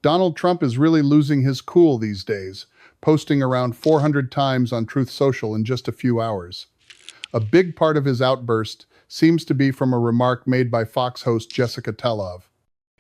Donald Trump is really losing his cool these days, posting around 400 times on Truth Social in just a few hours. A big part of his outburst seems to be from a remark made by Fox host Jessica Tlaib.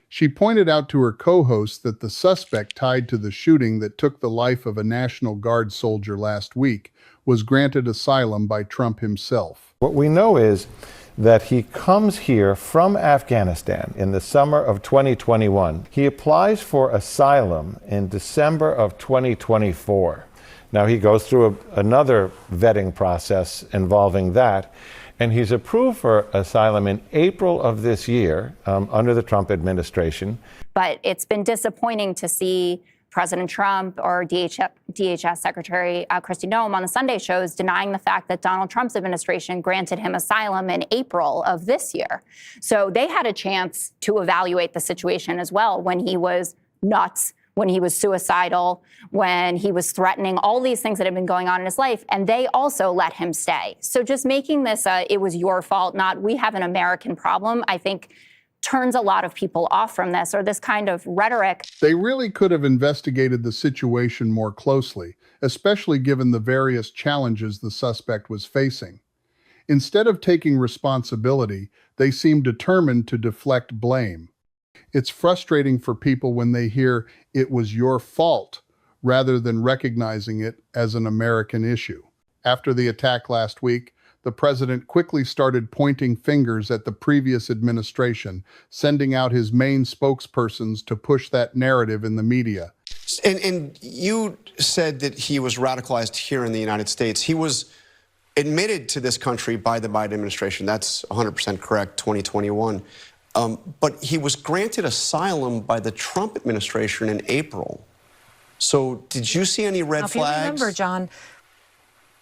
She pointed out to her co-host that the suspect tied to the shooting that took the life of a National Guard soldier last week was granted asylum by Trump himself. What we know is that he comes here from Afghanistan in the summer of 2021. He applies for asylum in December of 2024. Now he goes through another vetting process involving that, and he's approved for asylum in April of this year under the Trump administration. But it's been disappointing to see President Trump or DHS Secretary Kristi Noem on the Sunday shows denying the fact that Donald Trump's administration granted him asylum in April of this year. So they had a chance to evaluate the situation as well when he was nuts, when he was suicidal, when he was threatening, all these things that have been going on in his life, and they also let him stay. So just making this it was your fault, not we have an American problem, I think turns a lot of people off from this, or this kind of rhetoric. They really could have investigated the situation more closely, especially given the various challenges the suspect was facing. Instead of taking responsibility, they seem determined to deflect blame. It's frustrating for people when they hear it was your fault, rather than recognizing it as an American issue. After the attack last week, the president quickly started pointing fingers at the previous administration, sending out his main spokespersons to push that narrative in the media. And you said that he was radicalized here in the United States. He was admitted to this country by the Biden administration. That's 100% correct, 2021. But he was granted asylum by the Trump administration in April. So did you see any red flags? If you remember, John.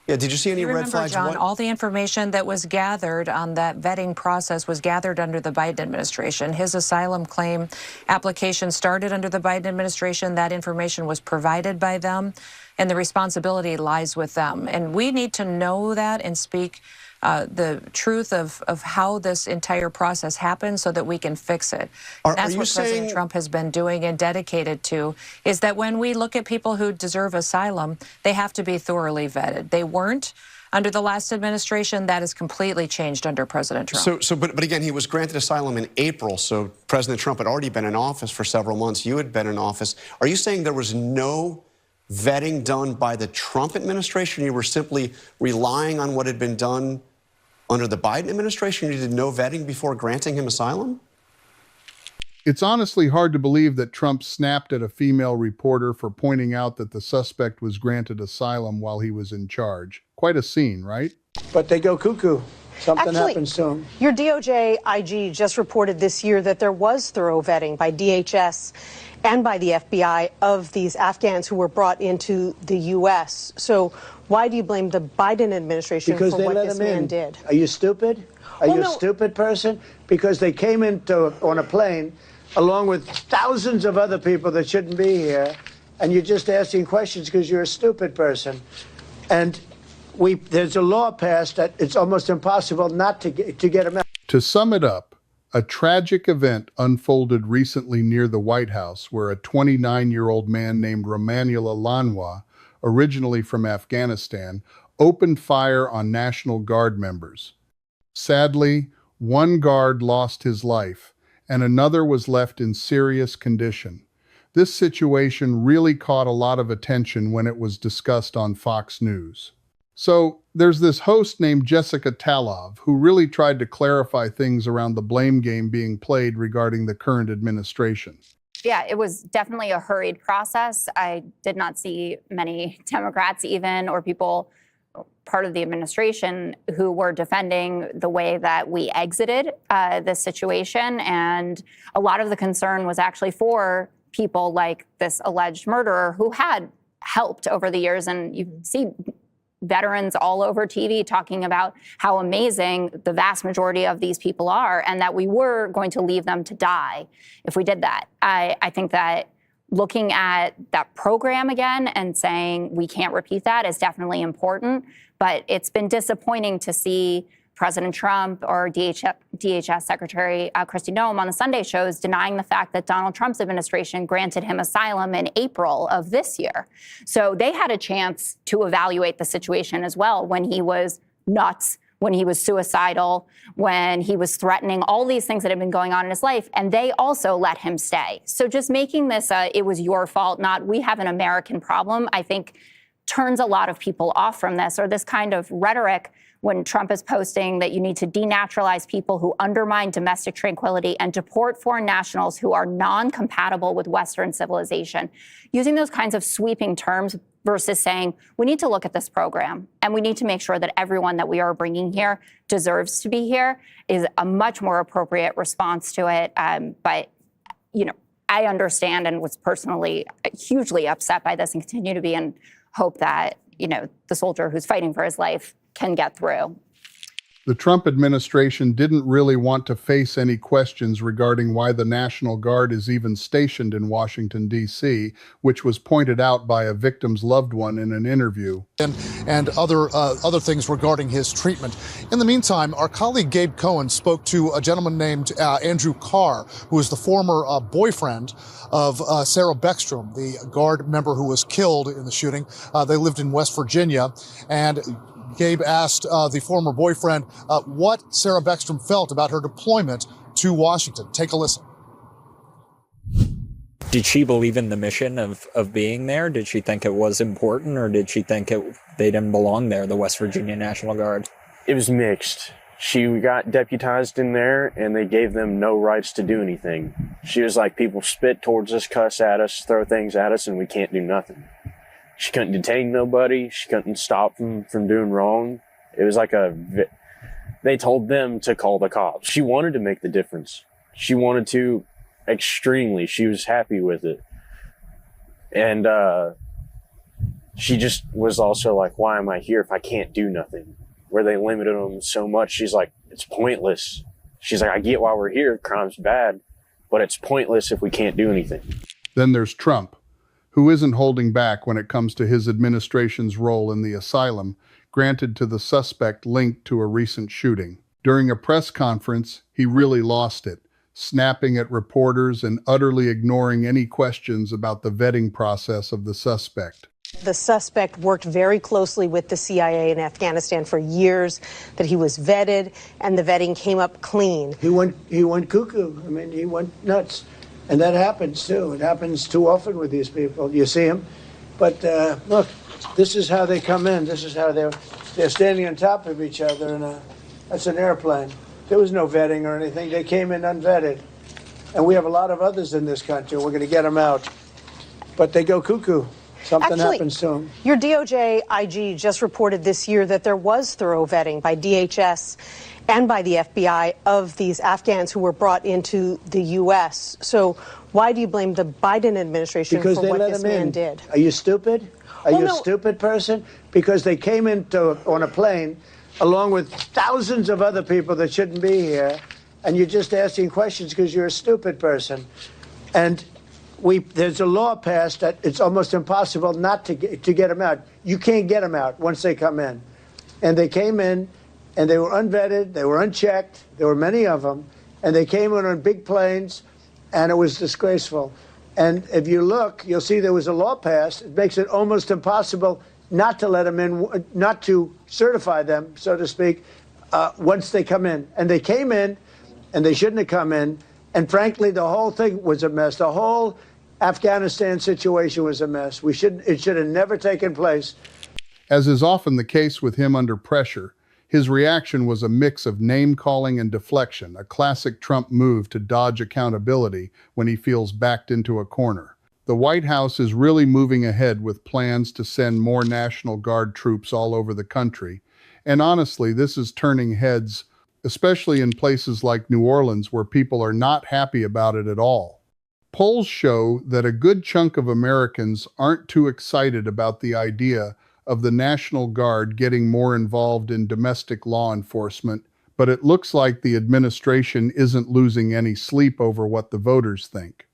Yeah, did you see any red flags? John, all the information that was gathered on that vetting process was gathered under the Biden administration. His asylum claim application started under the Biden administration. That information was provided by them, and the responsibility lies with them. And we need to know that and speak the truth of how this entire process happened so that we can fix it. That's what President Trump has been doing and dedicated to, is that when we look at people who deserve asylum, they have to be thoroughly vetted. They weren't under the last administration. That has completely changed under President Trump. But again, he was granted asylum in April, so President Trump had already been in office for several months. You had been in office. Are you saying there was no vetting done by the Trump administration? You were simply relying on what had been done under the Biden administration? You did no vetting before granting him asylum? It's honestly hard to believe that Trump snapped at a female reporter for pointing out that the suspect was granted asylum while he was in charge. Quite a scene, right? But they go cuckoo. Something happens to him. Your DOJ IG just reported this year that there was thorough vetting by DHS and by the FBI of these Afghans who were brought into the U.S. So why do you blame the Biden administration for what this man did? Are you stupid? Are you a stupid person? Because they came on a plane along with thousands of other people that shouldn't be here, and you're just asking questions because you're a stupid person. And there's a law passed that it's almost impossible not to get him out. To sum it up, a tragic event unfolded recently near the White House where a 29-year-old man named Romanullah Lanwa, originally from Afghanistan, opened fire on National Guard members. Sadly, one guard lost his life, and another was left in serious condition. This situation really caught a lot of attention when it was discussed on Fox News. So there's this host named Jessica Tlaib who really tried to clarify things around the blame game being played regarding the current administration. Yeah, it was definitely a hurried process. I did not see many Democrats even, or people part of the administration, who were defending the way that we exited this situation. And a lot of the concern was actually for people like this alleged murderer who had helped over the years. And you see veterans all over TV talking about how amazing the vast majority of these people are, and that we were going to leave them to die if we did that. I think that looking at that program again and saying we can't repeat that is definitely important, but it's been disappointing to see President Trump or DHS Secretary Kristi Noem on the Sunday shows denying the fact that Donald Trump's administration granted him asylum in April of this year. So they had a chance to evaluate the situation as well when he was nuts, when he was suicidal, when he was threatening, all these things that have been going on in his life, and they also let him stay. So just making this it was your fault, not we have an American problem, I think turns a lot of people off from this, or this kind of rhetoric when Trump is posting that you need to denaturalize people who undermine domestic tranquility and deport foreign nationals who are non-compatible with Western civilization. Using those kinds of sweeping terms versus saying, we need to look at this program and we need to make sure that everyone that we are bringing here deserves to be here is a much more appropriate response to it. But, you know, I understand and was personally hugely upset by this and continue to be, and hope that, you know, the soldier who's fighting for his life can get through. The Trump administration didn't really want to face any questions regarding why the National Guard is even stationed in Washington, D.C., which was pointed out by a victim's loved one in an interview. And other things regarding his treatment. In the meantime, our colleague Gabe Cohen spoke to a gentleman named Andrew Carr, who is the former boyfriend of Sarah Beckstrom, the Guard member who was killed in the shooting. They lived in West Virginia, and Gabe asked the former boyfriend what Sarah Beckstrom felt about her deployment to Washington. Take a listen. Did she believe in the mission of being there? Did she think it was important, or did she think they didn't belong there, the West Virginia National Guard? It was mixed. She got deputized in there, and they gave them no rights to do anything. She was like, people spit towards us, cuss at us, throw things at us, and we can't do nothing. She couldn't detain nobody. She couldn't stop them from doing wrong. It was like they told them to call the cops. She wanted to make the difference. She wanted to extremely. She was happy with it. And she just was also like, why am I here if I can't do nothing? Where they limited them so much, she's like, it's pointless. She's like, I get why we're here. Crime's bad, but it's pointless if we can't do anything. Then there's Trump, who isn't holding back when it comes to his administration's role in the asylum granted to the suspect linked to a recent shooting. During a press conference, he really lost it, snapping at reporters and utterly ignoring any questions about the vetting process of the suspect. The suspect worked very closely with the CIA in Afghanistan for years, that he was vetted, and the vetting came up clean. He went cuckoo. I mean, he went nuts. And that happens, too. It happens too often with these people. You see them. But look, this is how they come in. This is how they're standing on top of each other. And that's an airplane. There was no vetting or anything. They came in unvetted. And we have a lot of others in this country. We're going to get them out. But they go cuckoo. Something happens to them. Your DOJ IG just reported this year that there was thorough vetting by DHS and by the FBI of these Afghans who were brought into the U.S. So why do you blame the Biden administration because for what let this them man in. did? Are you stupid? Are you a stupid person? Because they came on a plane along with thousands of other people that shouldn't be here, and you're just asking questions because you're a stupid person. And there's a law passed that it's almost impossible not to get them out. You can't get them out once they come in. And they came in, and they were unvetted, they were unchecked, there were many of them, and they came in on big planes, and it was disgraceful. And if you look, you'll see there was a law passed. It makes it almost impossible not to let them in, not to certify them, so to speak, once they come in. And they came in, and they shouldn't have come in. And frankly, the whole thing was a mess. The whole Afghanistan situation was a mess. It should have never taken place. As is often the case with him under pressure, his reaction was a mix of name-calling and deflection, a classic Trump move to dodge accountability when he feels backed into a corner. The White House is really moving ahead with plans to send more National Guard troops all over the country. And honestly, this is turning heads, especially in places like New Orleans, where people are not happy about it at all. Polls show that a good chunk of Americans aren't too excited about the idea of the National Guard getting more involved in domestic law enforcement, but it looks like the administration isn't losing any sleep over what the voters think.